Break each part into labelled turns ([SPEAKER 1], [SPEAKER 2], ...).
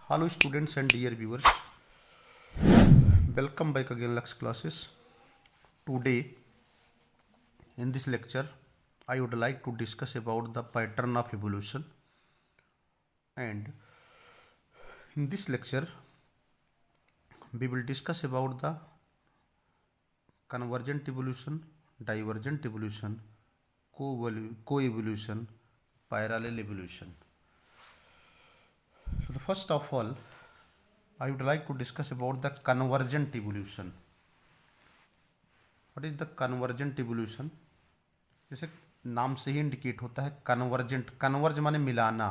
[SPEAKER 1] Hello students and dear viewers, welcome back again Lux classes. Today in this lecture I would like to discuss about the pattern of evolution, and in this lecture we will discuss about the convergent evolution, divergent evolution, co-evolution, parallel evolution. So the first of all I would like to discuss about the convergent evolution. What is the convergent evolution? जैसे नाम से ही indicate होता है convergent, converge माने मिलाना।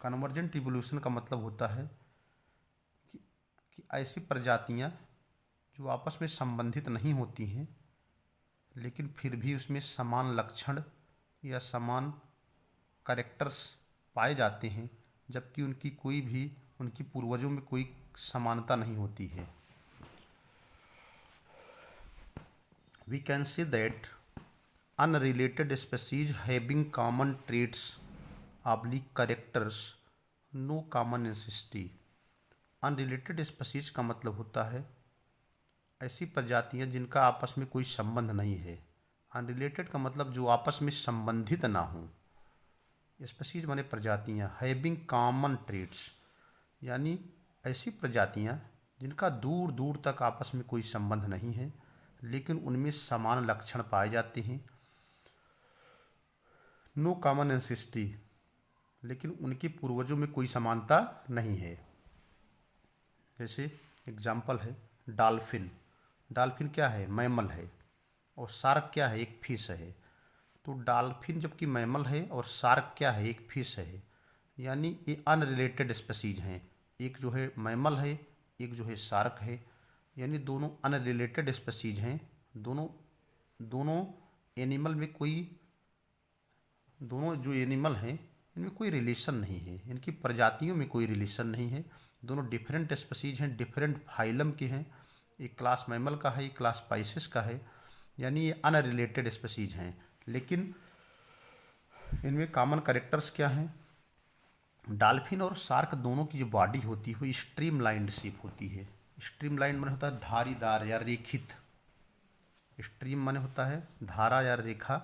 [SPEAKER 1] Convergent evolution का मतलब होता है कि ऐसी प्रजातियां जो आपस में संबंधित नहीं होती हैं लेकिन फिर भी उसमें समान लक्षण या समान कैरेक्टर्स पाए जाते हैं, जबकि उनकी पूर्वजों में कोई समानता नहीं होती है। We can say that unrelated species having common traits oblique characters no common ancestry। Unrelated species का मतलब होता है ऐसी प्रजातियां जिनका आपस में कोई संबंध नहीं है। अनरिलेटेड का मतलब जो आपस में संबंधित ना हो। स्पीसीज माने प्रजातियां, हैविंग कॉमन ट्रेट्स यानी ऐसी प्रजातियां जिनका दूर दूर तक आपस में कोई संबंध नहीं है लेकिन उनमें समान लक्षण पाए जाते हैं। नो कॉमन एंसेस्ट्री, लेकिन उनके पूर्वजों में कोई समानता नहीं है। जैसे एग्जाम्पल है डॉल्फिन। डॉल्फिन क्या है? मैमल है। और शार्क क्या है? एक फिश है। तो डॉल्फिन जबकि मैमल है और शार्क क्या है? एक फिश है। यानी ये अनरिलेटेड स्पीसीज हैं। एक जो है मैमल है, एक जो है शार्क है, यानी दोनों अनरिलेटेड स्पीसीज हैं। दोनों एनिमल में दोनों जो एनिमल हैं इनमें कोई रिलेशन नहीं है, इनकी प्रजातियों में कोई रिलेशन नहीं है। दोनों डिफरेंट स्पीसीज हैं, डिफरेंट फाइलम के हैं। एक क्लास मैमल का है, एक क्लास पाइसेस का है, यानी ये अनरिलेटेड स्पीसीज हैं। लेकिन इनमें कॉमन कैरेक्टर्स क्या हैं? डॉल्फिन और शार्क दोनों की जो बॉडी होती है वो स्ट्रीम लाइंड शेप होती है। स्ट्रीम लाइंड माने होता है धारीदार या रेखित। स्ट्रीम माने होता है धारा या रेखा,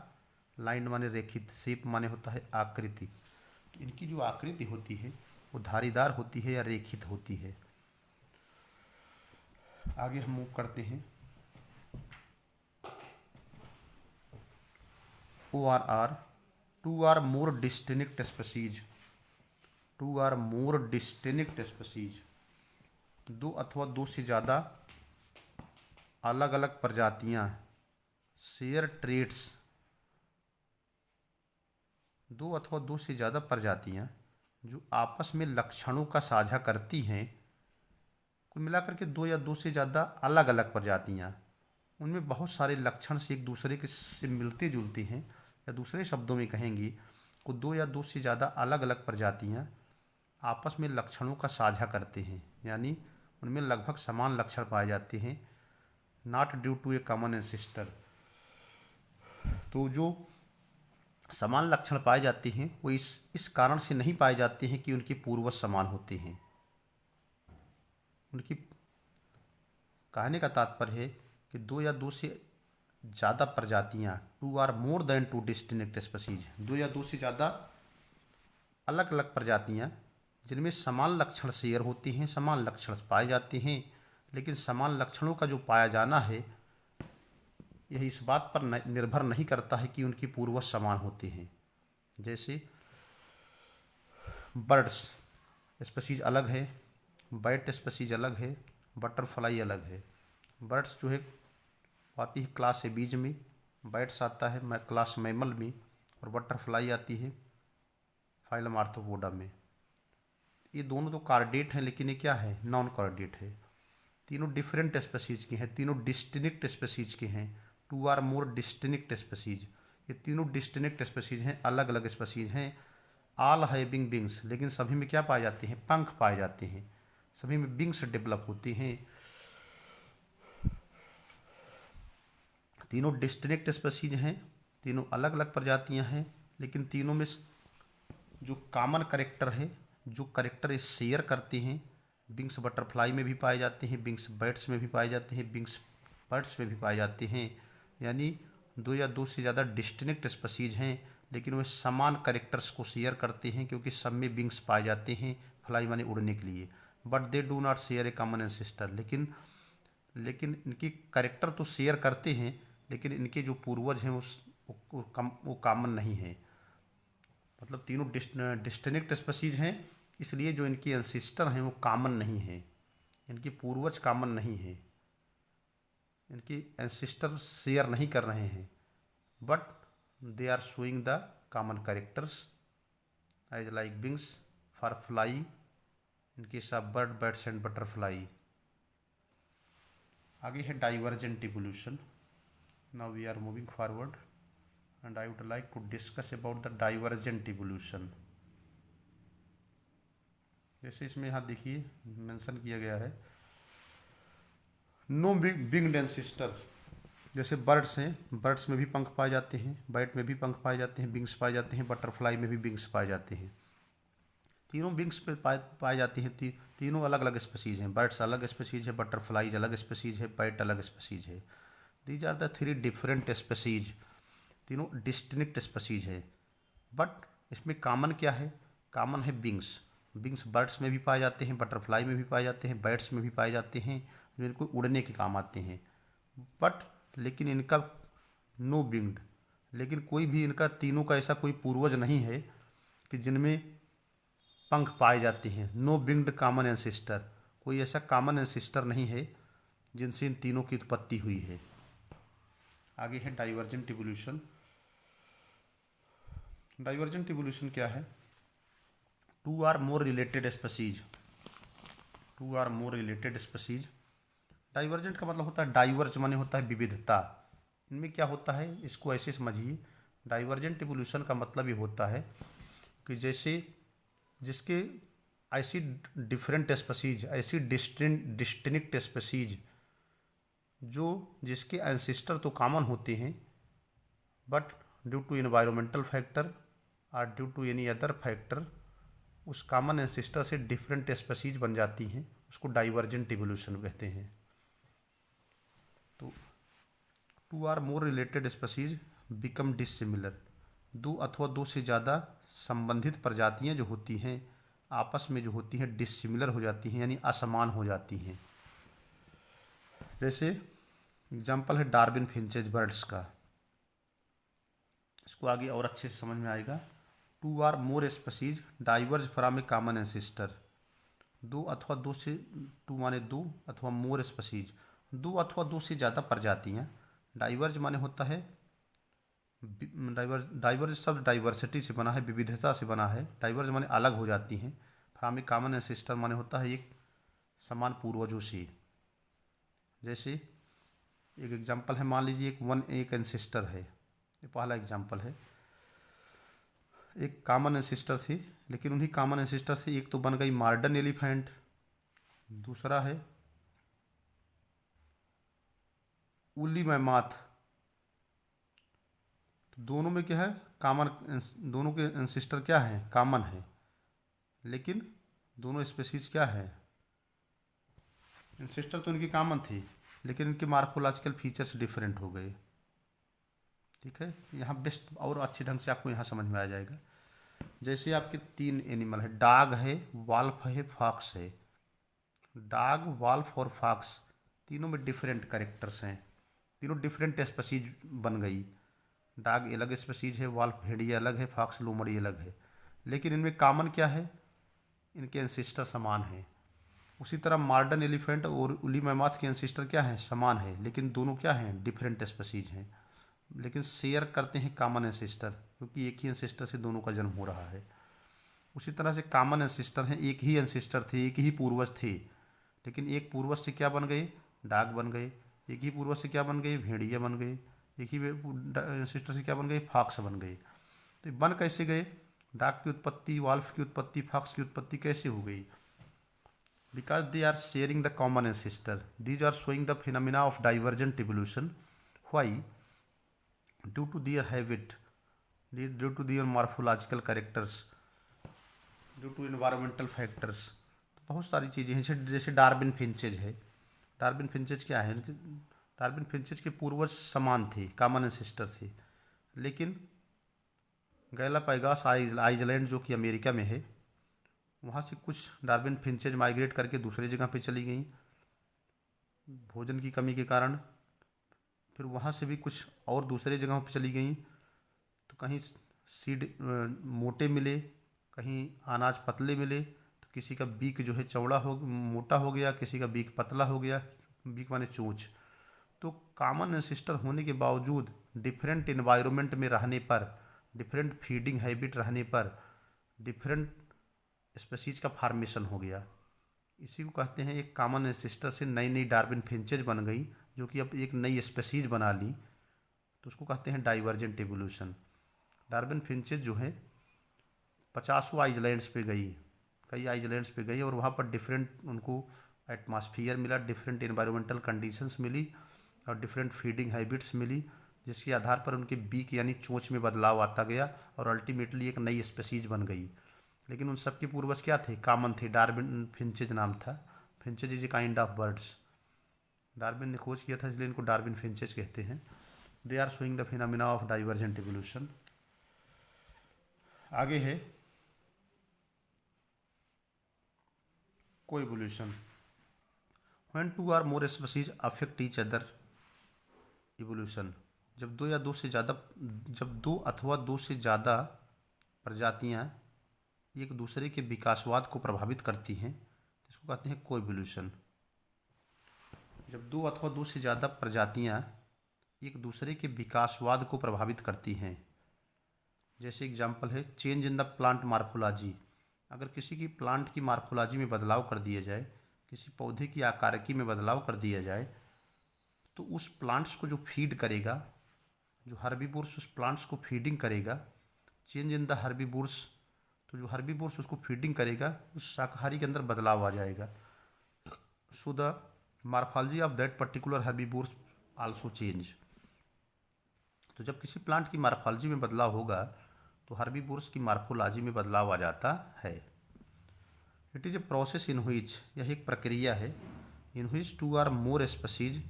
[SPEAKER 1] लाइन माने रेखित, शेप माने होता है आकृति। तो इनकी जो आकृति होती है वो धारीदार होती है या रेखित होती है। आगे हम मूव करते हैं। ORR, two or more distinct species. Two or more distinct species, दो अथवा दो से ज़्यादा अलग अलग प्रजातियां शेयर ट्रेट्स। दो अथवा दो से ज़्यादा प्रजातियां जो आपस में लक्षणों का साझा करती हैं। कुल मिलाकर के दो या दो से ज़्यादा अलग अलग प्रजातियां, उनमें बहुत सारे लक्षण से एक दूसरे के से मिलते जुलते हैं, या दूसरे शब्दों में कहेंगे को दो या दो से ज़्यादा अलग अलग प्रजातियां आपस में लक्षणों का साझा करते हैं, यानी उनमें लगभग समान लक्षण पाए जाते हैं। Not due to a common ancestor. तो जो समान लक्षण पाए जाते हैं वो इस कारण से नहीं पाए जाते हैं कि उनके पूर्वज समान होते हैं। उनकी कहने का तात्पर्य है कि दो या दो से ज़्यादा प्रजातियां, two or more than two distinct species, दो या दो से ज़्यादा अलग अलग प्रजातियां जिनमें समान लक्षण शेयर होते हैं, समान लक्षण पाए जाते हैं, लेकिन समान लक्षणों का जो पाया जाना है यह इस बात पर निर्भर नहीं करता है कि उनकी पूर्वज समान होते हैं। जैसे बर्ड्स स्पीसीज अलग है, बैट स्पीसीज अलग है, बटरफ्लाई अलग है। बर्ड्स जो है आती है क्लास ए बीज में, बैट्स आता है क्लास मैमल में, और बटरफ्लाई आती है फाइलम आर्थ्रोपोडा में। ये दोनों तो कार्डेट हैं, लेकिन ये क्या है? नॉन कार्डेट है। तीनों डिफरेंट स्पीसीज के हैं, तीनों डिस्टिंक्ट स्पीसीज के हैं। Two or more distinct species, ये तीनों डिस्टिंक्ट स्पीसीज हैं, अलग अलग स्पीसीज हैं। ऑल हैविंग विंग्स, लेकिन सभी में क्या पाए जाते हैं? पंख पाए जाते हैं, सभी में विंग्स डेवलप होते हैं। तीनों डिस्टिंक्ट स्पीसीज हैं, तीनों अलग अलग प्रजातियां हैं, लेकिन तीनों में जो कॉमन कैरेक्टर है, जो करेक्टर ये शेयर करते हैं, विंग्स बटरफ्लाई में भी पाए जाते हैं, विंग्स बर्ड्स में भी पाए जाते हैं, विंग्स बर्ड्स में भी पाए जाते हैं। यानी दो या दो से ज़्यादा डिस्टिंक्ट स्पीशीज हैं, लेकिन वे समान करेक्टर्स को शेयर करते हैं, क्योंकि सब में विंग्स पाए जाते हैं फ्लाई माने उड़ने के लिए। But they do not share A common ancestor. लेकिन इनकी करेक्टर तो शेयर करते हैं, लेकिन इनके जो पूर्वज हैं वो कॉमन नहीं है। मतलब तीनों डिस्टिंक्ट स्पीशीज हैं, इसलिए जो इनके एंसेस्टर हैं वो कॉमन नहीं है, इनके पूर्वज कॉमन नहीं है, इनके एंसेस्टर शेयर नहीं कर रहे हैं, but they are showing the common characters as like wings for fly in case of bird, birds and butterfly. आगे है divergent evolution. Now we are moving forward and I would like to discuss about the divergent evolution। जैसे इसमें यहाँ देखिए mention किया गया है no winged ancestor. जैसे बर्ड्स हैं, बर्ड्स में भी पंख पाए जाते हैं, बर्ड में भी पंख पाए जाते हैं, विंग्स पाए जाते हैं, बटरफ्लाई में भी विंग्स पाए जाते हैं। तीनों विंग्स पे पाए जाती हैं। तीनों अलग अलग स्पीशीज हैं। बर्ड्स अलग स्पीशीज है, बटरफ्लाई अलग स्पीशीज है, बर्ड अलग स्पीशीज है। These are the three different species, तीनों डिस्टिंक्ट स्पीशीज है। बट इसमें कॉमन क्या है? कॉमन है विंग्स। विंग्स बर्ड्स में भी पाए जाते हैं, बटरफ्लाई में भी पाए जाते हैं, बर्ड्स में भी पाए जाते हैं, जो इनको उड़ने के काम आते हैं। बट लेकिन इनका नो विंग्ड, लेकिन कोई भी इनका तीनों का ऐसा कोई पूर्वज नहीं है कि जिनमें पंख पाए जाते हैं। नो विंग्ड कॉमन एंसेस्टर, कोई ऐसा कॉमन एंसेस्टर नहीं है जिनसे इन तीनों की उत्पत्ति हुई है। आगे है डाइवर्जेंट इवोल्यूशन। डाइवर्जेंट इवोल्यूशन क्या है? Two or more related species, two or more related species. Divergent का मतलब होता है, डाइवर्ज माने होता है विविधता। इनमें क्या होता है, इसको ऐसे समझिए। डाइवर्जेंट इवोल्यूशन का मतलब ये होता है कि जैसे जिसके ऐसी डिफरेंट स्पीशीज, ऐसी डिस्टिंक्ट स्पीशीज जो जिसके एंसेस्टर तो कॉमन होते हैं, but due to environmental factor और due to any other factor उस कॉमन एंसेस्टर से डिफरेंट स्पीशीज बन जाती हैं, उसको डाइवर्जेंट इवोल्यूशन कहते हैं। तो two or more related species become dissimilar. दो अथवा दो से ज़्यादा संबंधित प्रजातियां जो होती हैं आपस में जो होती हैं डिसिमिलर हो जाती हैं, यानी असमान हो जाती हैं। जैसे एग्जाम्पल है डार्विन फिंचेज बर्ड्स का, इसको आगे और अच्छे से समझ में आएगा। Two or more species diverge from a common ancestor. दो अथवा दो से, टू माने दो अथवा मोर स्पीशीज, दो अथवा दो से ज़्यादा प्रजातियाँ। डाइवर्ज माने होता है, डाइवर्ज शब्द डाइवर्सिटी से बना है, विविधता से बना है। डाइवर्ज माने अलग हो जाती हैं। फ्रॉम ए कॉमन एंसेस्टर माने होता है एक समान पूर्वजों से। जैसे एक एग्जांपल है, मान लीजिए एक एंसेस्टर है, ये पहला एग्जांपल है। एक कॉमन एंसेस्टर थी, लेकिन उन्हीं कॉमन एंसेस्टर से एक तो बन गई मॉडर्न एलिफेंट, दूसरा है वुली मैमाथ। तो दोनों में क्या है कॉमन, दोनों के एंसेस्टर क्या हैं, कॉमन है, लेकिन दोनों स्पीशीज क्या है, एंसेस्टर तो इनकी कॉमन थी, लेकिन इनके मार्फोलॉजिकल फीचर्स डिफरेंट हो गए। ठीक है, यहाँ बेस्ट और अच्छे ढंग से आपको यहाँ समझ में आ जाएगा। जैसे आपके तीन एनिमल है, डॉग है, वॉल्फ है, फॉक्स है। डॉग, वॉल्फ और फॉक्स तीनों में डिफरेंट कैरेक्टर्स हैं, तीनों डिफरेंट स्पीशीज बन गई। डॉग अलग स्पीशीज है, वॉल्फ भेड़िया अलग है, फॉक्स लोमड़ी अलग है, लेकिन इनमें कॉमन क्या है, इनके एंसेस्टर समान हैं। उसी तरह मॉडर्न एलिफेंट और वुली मैमाथ के एंसेस्टर क्या हैं, समान है, लेकिन दोनों क्या हैं, डिफरेंट स्पीशीज हैं, लेकिन शेयर करते हैं कॉमन एंसेस्टर, क्योंकि एक ही एंसेस्टर से दोनों का जन्म हो रहा है। उसी तरह से कॉमन एंसेस्टर हैं, एक ही एंसेस्टर थे, एक ही पूर्वज थे, लेकिन एक पूर्वज से क्या बन गए, डॉग बन गए। एक ही पूर्वज से क्या बन गए, भेड़िया बन गए। एक ही एंसेस्टर से क्या बन गए, फॉक्स बन गए। तो बन कैसे गए, डॉग की उत्पत्ति, वॉल्फ की उत्पत्ति, फॉक्स की उत्पत्ति कैसे हो गई? Because they are sharing the common ancestor. These are showing the phenomena of divergent evolution. Why? Due to their habit, due to their morphological characters. Due to environmental factors. बहुत सारी चीज़ें हैं, जैसे जैसे डार्विन फिंचेज है। Darwin finches क्या है, Darwin finches के पूर्वज समान थे, कॉमन एंसेस्टर थे, लेकिन गैलापागोस आइलैंड जो कि अमेरिका में है, वहाँ से कुछ डार्विन फिंचेज माइग्रेट करके दूसरी जगह पे चली गई भोजन की कमी के कारण। फिर वहाँ से भी कुछ और दूसरे जगहों पे चली गई, तो कहीं सीड मोटे मिले, कहीं अनाज पतले मिले, तो किसी का बीक जो है चौड़ा हो मोटा हो गया, किसी का बीक पतला हो गया, बीक माने चोंच। तो कॉमन एंसेस्टर होने के बावजूद डिफरेंट इन्वायरमेंट में रहने पर, डिफरेंट फीडिंग हैबिट रहने पर डिफरेंट स्पीसीज का फार्मेशन हो गया। इसी को कहते हैं एक कॉमन एंसेस्टर से नई नई डार्विन फिंचेज बन गई, जो कि अब एक नई स्पीसीज बना ली, तो उसको कहते हैं डाइवर्जेंट एवोल्यूशन। डार्विन फिंचेज जो है 50 आइलैंड्स पे गई, कई आइलैंड्स पे गई, और वहाँ पर डिफरेंट उनको एटमॉस्फेयर मिला, डिफरेंट इन्वायरमेंटल कंडीशंस मिली और डिफरेंट फीडिंग हैबिट्स मिली, जिसके आधार पर उनके बीक यानी चोंच में बदलाव आता गया और अल्टीमेटली एक नई स्पीसीज बन गई। लेकिन उन सबके पूर्वज क्या थे, कॉमन थे। डार्विन फिंचेज नाम था। Finches is a kind of birds. Darwin ने खोज किया था, इसलिए इनको डार्विन फिंचेज कहते हैं। They are showing the phenomena of divergent evolution. आगे है coevolution. When two or more species affect each other evolution. जब दो अथवा दो से ज़्यादा प्रजातियां एक दूसरे के विकासवाद को प्रभावित करती हैं, तो इसको कहते हैं कोएवोल्यूशन। जब दो अथवा दो से ज़्यादा प्रजातियां एक दूसरे के विकासवाद को प्रभावित करती हैं, जैसे एग्जाम्पल है change in the plant morphology. अगर किसी की प्लांट की मार्फोलॉजी में बदलाव कर दिया जाए, किसी पौधे की आकारिकी में बदलाव कर दिया जाए, तो उस प्लांट्स को जो फीड करेगा, जो हर्बीवोर्स उस प्लांट्स को फीडिंग करेगा, चेंज इन द हर्बीवोर्स, तो जो हर्बीवोर्स उसको फीडिंग करेगा उस शाकाहारी के अंदर बदलाव आ जाएगा। So the morphology of that particular herbivores also change. तो जब किसी प्लांट की मार्फोलॉजी में बदलाव होगा तो हर्बीवोर्स की मार्फोलॉजी में बदलाव आ जाता है। It is a process in which, यह एक प्रक्रिया है, in which two or more species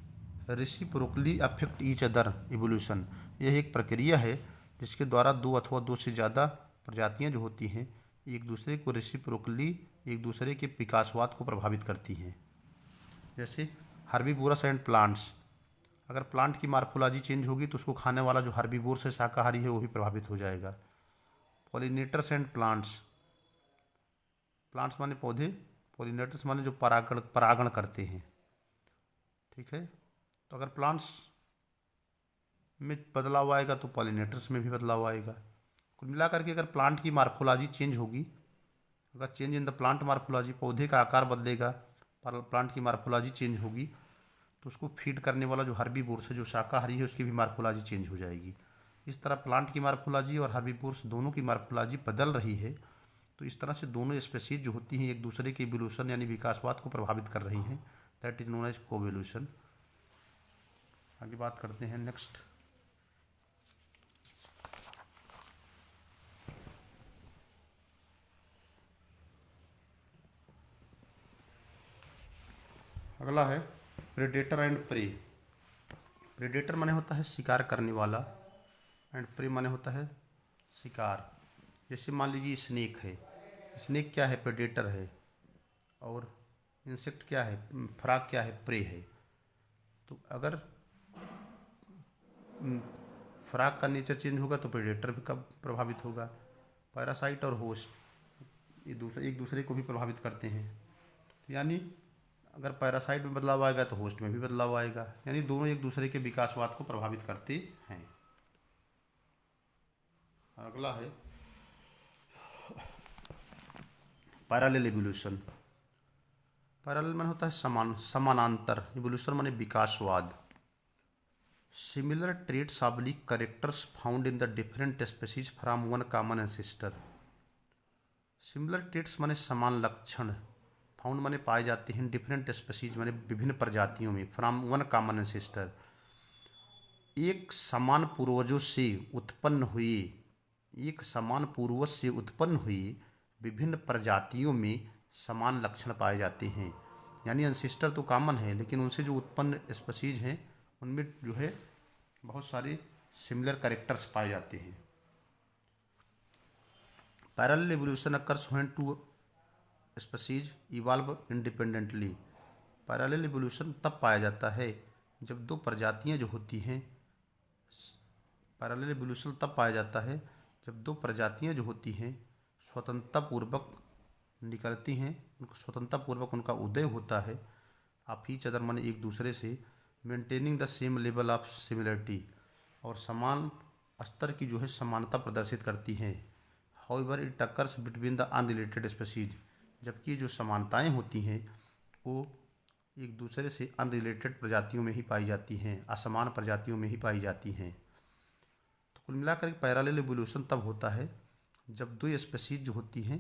[SPEAKER 1] reciprocally affect each other evolution. यह एक प्रक्रिया है जिसके द्वारा दो अथवा दो से ज़्यादा प्रजातियां जो होती हैं एक दूसरे को रेसिप्रोकली, एक दूसरे के विकासवाद को प्रभावित करती हैं। जैसे हर्बीवोरस एंड प्लांट्स। अगर प्लांट की मार्फोलॉजी चेंज होगी तो उसको खाने वाला जो हर्बीवोर्स है, शाकाहारी है, वो भी प्रभावित हो जाएगा। Pollinators and plants. प्लांट्स माने पौधे, पॉलिनेटर्स माने जो परागण करते हैं। ठीक है, तो अगर प्लांट्स में बदलाव आएगा तो पॉलिनेटर्स में भी बदलाव आएगा। कुल मिलाकर के अगर प्लांट की मार्फोलॉजी चेंज होगी, अगर change in the plant morphology, पौधे का आकार बदलेगा, प्लांट की मार्फोलॉजी चेंज होगी, तो उसको फीड करने वाला जो हर्बीवोर्स है, जो शाकाहारी है, उसकी भी मार्फोलॉजी चेंज हो जाएगी। इस तरह प्लांट की मार्फोलॉजी और हर्बीवोर्स दोनों की मार्फोलॉजी बदल रही है, तो इस तरह से दोनों स्पीसीज जो होती हैं एक दूसरे के इवोल्यूशन यानी विकासवाद को प्रभावित कर रही हैं। That is known as coevolution. आगे बात करते हैं नेक्स्ट। अगला है प्रेडेटर एंड प्रे। प्रेडेटर माने होता है शिकार करने वाला, एंड प्रे माने होता है शिकार। जैसे मान लीजिए स्नेक है, स्नेक क्या है, प्रेडेटर है, और इंसेक्ट क्या है, फ्रॉग क्या है, प्रे है। तो अगर फ्रॉग का नेचर चेंज होगा तो प्रेडेटर भी कब प्रभावित होगा। पैरासाइट और होस्ट एक दूसरे को भी प्रभावित करते हैं, यानी अगर पैरासाइट में बदलाव आएगा तो होस्ट में भी बदलाव आएगा, यानी दोनों एक दूसरे के विकासवाद को प्रभावित करते हैं। अगला है पैरेलल इवोल्यूशन। पैरेलल माने होता है समानांतर, इवोल्यूशन माने विकासवाद। Similar traits oblique characters found in the different species from one common ancestor. Similar traits माने समान लक्षण, फाउंड माने पाए जाते हैं, डिफरेंट स्पीसीज माने विभिन्न प्रजातियों में, फ्रॉम वन कॉमन एंसेस्टर, एक समान पूर्वजों से उत्पन्न हुई, एक समान पूर्वज से उत्पन्न हुई विभिन्न प्रजातियों में समान लक्षण पाए जाते हैं। यानी एंसेस्टर तो कॉमन है, लेकिन उनसे जो उत्पन्न स्पीशीज हैं उनमें जो है बहुत सारे सिमिलर कैरेक्टर्स पाए जाते हैं। Parallel evolution occurs when two species evolve independently. Parallel evolution तब पाया जाता है जब दो प्रजातियां जो होती हैं पैरेलल एवोल्यूशन तब पाया जाता है जब दो प्रजातियां जो होती हैं स्वतंत्रतापूर्वक निकलती हैं, उनको स्वतंत्रतापूर्वक उनका उदय होता है आप ईच अदर माने एक दूसरे से, maintaining the same level of similarity, और समान स्तर की जो है समानता प्रदर्शित करती हैं। However it occurs between the unrelated species, जबकि जो समानताएं होती हैं वो एक दूसरे से अनरिलेटेड प्रजातियों में ही पाई जाती हैं, असमान प्रजातियों में ही पाई जाती हैं। तो कुल मिलाकर पैरेलल एवोल्यूशन तब होता है जब दो स्पीशीज जो होती हैं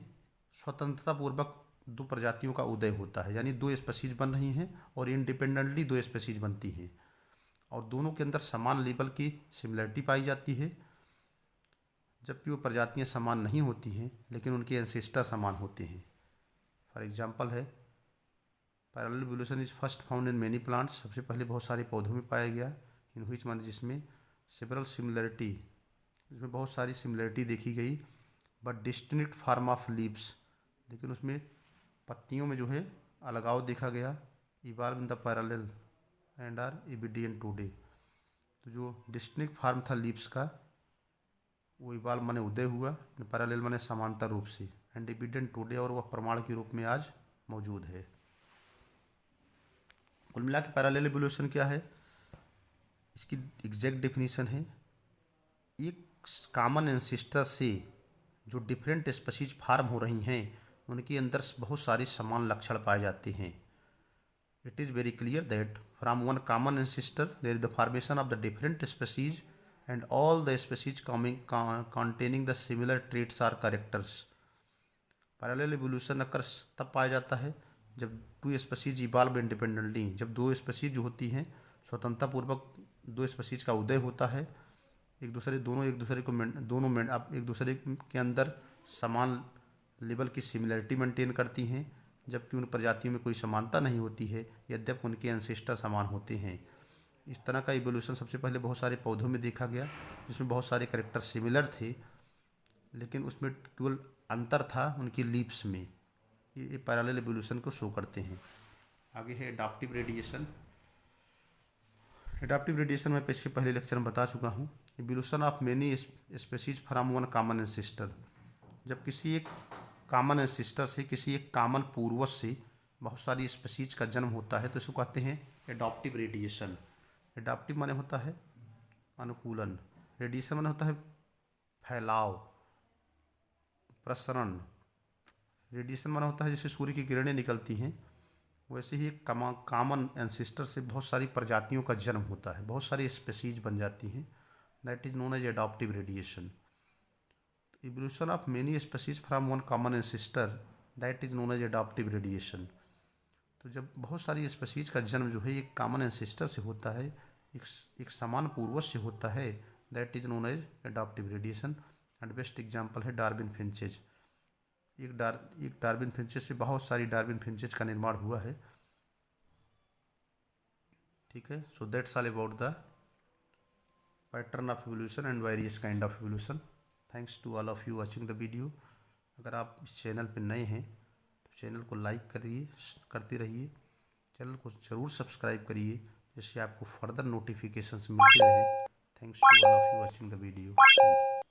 [SPEAKER 1] स्वतंत्रतापूर्वक दो प्रजातियों का उदय होता है, यानी दो स्पीशीज बन रही हैं और इंडिपेंडेंटली दो स्पीशीज बनती हैं और दोनों के अंदर समान लेवल की सिमिलरिटी पाई जाती है, जबकि वो प्रजातियां समान नहीं होती हैं लेकिन उनके एंसेस्टर समान होते हैं। फॉर एग्जांपल है parallel evolution is first found in many plants, सबसे पहले बहुत सारे पौधों में पाया गया। इन व्हिच मान जिसमें सेवरल सिमिलरिटी, इसमें बहुत सारी सिमिलरिटी देखी गई, but distinct form of leaves, लेकिन उसमें पत्तियों में जो है अलगाव देखा गया। Evolve in the parallel and are evident today, तो जो डिस्टिंक्ट फॉर्म था लीव्स का वो इवॉल्व माने उदय हुआ, पैरेलल माने समांतर रूप से, एंड एविडेंट टुडे, और वह प्रमाण के रूप में आज मौजूद है। कुल मिला के पैरेलल एवोल्यूशन क्या है, इसकी एग्जैक्ट डेफिनेशन है एक कॉमन एंसेस्टर से जो डिफरेंट स्पीशीज फार्म हो रही हैं उनके अंदर बहुत सारे समान लक्षण पाए जाते हैं। It is very clear that from one common ancestor there is the formation of the different species and all the species containing the similar traits are characters. Parallel evolution occurs तब पाया जाता है जब टू स्पीशीज इवॉल्व इंडिपेंडेंटली, जब दो species जो होती हैं स्वतंत्रतापूर्वक दो स्पीशीज का उदय होता है, एक दूसरे एक दूसरे के अंदर समान लेवल की सिमिलरिटी मेंटेन करती हैं, जबकि उन प्रजातियों में कोई समानता नहीं होती है यद्यपि उनके एंसेस्टर समान होते हैं। इस तरह का इवोल्यूशन सबसे पहले बहुत सारे पौधों में देखा गया जिसमें बहुत सारे कैरेक्टर सिमिलर थे, लेकिन उसमें केवल अंतर था उनकी लीव्स में। ये पैरेलल इवोल्यूशन को शो करते हैं। आगे है एडाप्टिव रेडिएशन। एडाप्टिव रेडिएशन में इसके पहले लेक्चर में बता चुका हूँ। Evolution of many species from one common ancestor, जब किसी एक कॉमन एंसेस्टर से, किसी एक कॉमन पूर्वज से बहुत सारी स्पीशीज का जन्म होता है तो इसको कहते हैं एडाप्टिव रेडिएशन। एडाप्टिव माने होता है अनुकूलन, रेडिएशन माने होता है फैलाव, प्रसरण। रेडिएशन माना होता है जैसे सूर्य की किरणें निकलती हैं, वैसे ही एक कॉमन एंसेस्टर से बहुत सारी प्रजातियों का जन्म होता है, बहुत सारी स्पीशीज बन जाती हैं। That is known as adaptive radiation. Evolution of many species from one common ancestor, that is known as adaptive radiation. तो जब बहुत सारी स्पीशीज का जन्म जो है एक कॉमन एंसेस्टर से होता है, एक समान पूर्वज से होता है, that is known as adaptive radiation. And best example है डार्विन फिंचेज। एक डार्विन फिंचेज से बहुत सारी डार्विन फिंचेज का निर्माण हुआ है। ठीक है, so that's all about the pattern of evolution and various kind of evolution. Thanks to all of you watching the video. अगर आप इस चैनल पर नए हैं तो चैनल को लाइक करते रहिए, चैनल को ज़रूर सब्सक्राइब करिए जिससे आपको फर्दर नोटिफिकेशंस मिलते रहे। Thanks to all of you watching the video. Thank you.